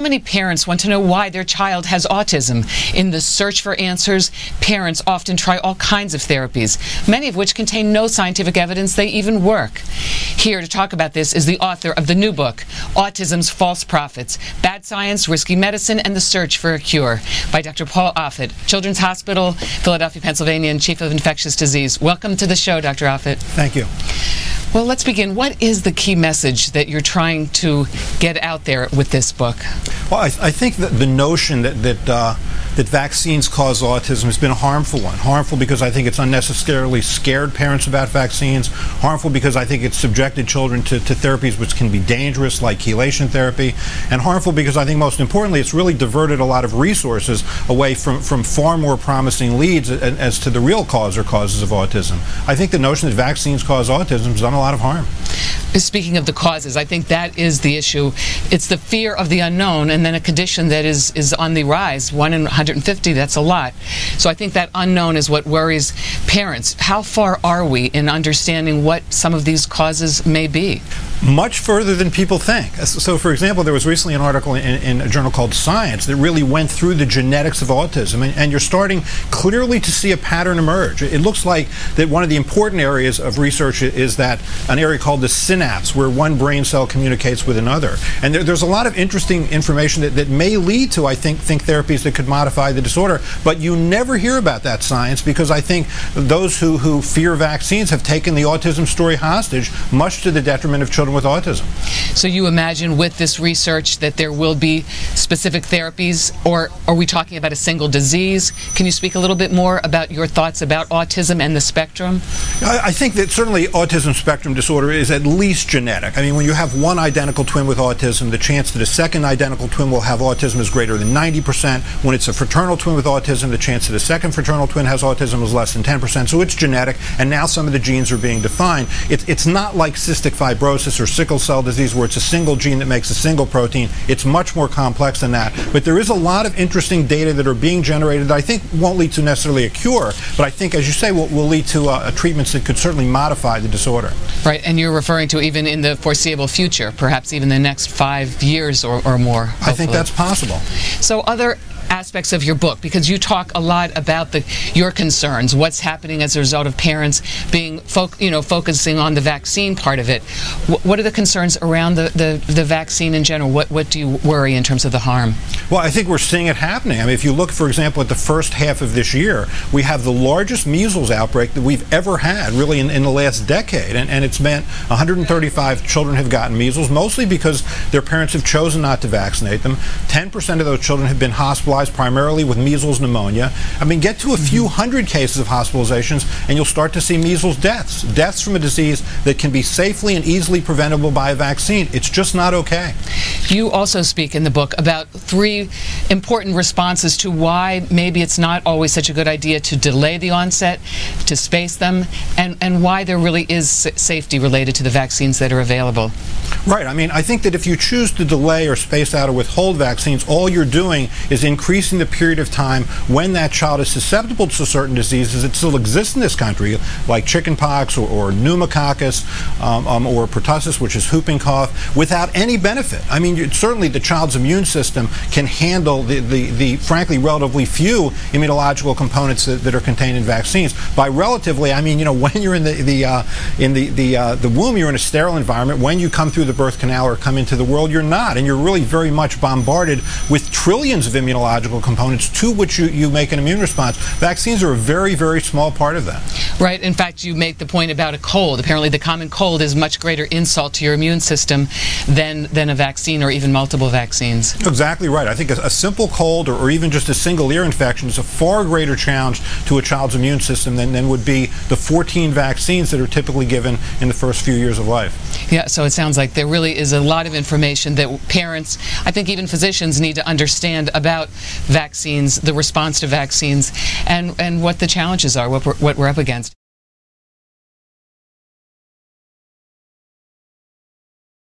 Many parents want to know why their child has autism. In the search for answers, parents often try all kinds of therapies, many of which contain no scientific evidence they even work. Here to talk about this is the author of the new book, Autism's False Prophets, Bad Science, Risky Medicine, and the Search for a Cure, by Dr. Paul Offit, Children's Hospital, Philadelphia, Pennsylvania, and Chief of Infectious Disease. Welcome to the show, Dr. Offit. Thank you. Well, let's begin. What is the key message that you're trying to get out there with this book? Well, I think that the notion that vaccines cause autism has been a harmful one. Harmful because I think it's unnecessarily scared parents about vaccines. Harmful because I think it's subjected children to therapies which can be dangerous, like chelation therapy. And harmful because I think most importantly it's really diverted a lot of resources away from far more promising leads as to the real cause or causes of autism. I think the notion that vaccines cause autism has done a lot of harm. Speaking of the causes, I think that is the issue. It's the fear of the unknown, and then a condition that is on the rise. 1 in 150, that's a lot. So I think that unknown is what worries parents. How far are we in understanding what some of these causes may be? Much further than people think. So, for example, there was recently an article in a journal called Science that really went through the genetics of autism, and you're starting clearly to see a pattern emerge. It looks like that one of the important areas of research is that an area called the synapse, where one brain cell communicates with another. And there's a lot of interesting information that may lead to, I think therapies that could modify the disorder, but you never hear about that science because I think those who fear vaccines have taken the autism story hostage, much to the detriment of children with autism. So you imagine with this research that there will be specific therapies, or are we talking about a single disease? Can you speak a little bit more about your thoughts about autism and the spectrum? I think that certainly autism spectrum disorder is at least genetic. I mean, when you have one identical twin with autism, the chance that a second identical twin will have autism is greater than 90%. When it's a fraternal twin with autism, the chance that a second fraternal twin has autism is less than 10%. So it's genetic, and now some of the genes are being defined. It's not like cystic fibrosis or sickle cell disease where it's a single gene that makes a single protein. It's much more complex than that. But there is a lot of interesting data that are being generated that I think won't lead to necessarily a cure, but I think, as you say, will lead to treatments that could certainly modify the disorder. Right, and you're referring to even in the foreseeable future, perhaps even the next 5 years or more. Hopefully. I think that's possible. So other aspects of your book, because you talk a lot about your concerns, what's happening as a result of parents being focusing on the vaccine part of it. What are the concerns around the vaccine in general? What do you worry in terms of the harm? Well, I think we're seeing it happening. I mean, if you look, for example, at the first half of this year, we have the largest measles outbreak that we've ever had, really, in the last decade. And it's meant 135 children have gotten measles, mostly because their parents have chosen not to vaccinate them. 10% of those children have been hospitalized primarily with measles pneumonia. I mean, get to a few hundred cases of hospitalizations and you'll start to see measles deaths. Deaths from a disease that can be safely and easily preventable by a vaccine. It's just not okay. You also speak in the book about 3 important responses to why maybe it's not always such a good idea to delay the onset, to space them, and why there really is safety related to the vaccines that are available. Right. I mean, I think that if you choose to delay or space out or withhold vaccines, all you're doing is increasing the period of time when that child is susceptible to certain diseases that still exist in this country, like chickenpox or pneumococcus or pertussis, which is whooping cough, without any benefit. I mean, certainly the child's immune system can handle the frankly relatively few immunological components that are contained in vaccines. By relatively, I mean, when you're in the womb, you're in a sterile environment. When you come through the birth canal or come into the world, you're not, and you're really very much bombarded with trillions of immunological components to which you make an immune response. Vaccines are a very, very small part of that. Right. In fact, you make the point about a cold. Apparently the common cold is much greater insult to your immune system than a vaccine or even multiple vaccines. Exactly right. I think a simple cold or even just a single ear infection is a far greater challenge to a child's immune system than would be the 14 vaccines that are typically given in the first few years of life. Yeah, so it sounds like there really is a lot of information that parents, I think even physicians, need to understand about vaccines, the response to vaccines, and what the challenges are, what we're up against.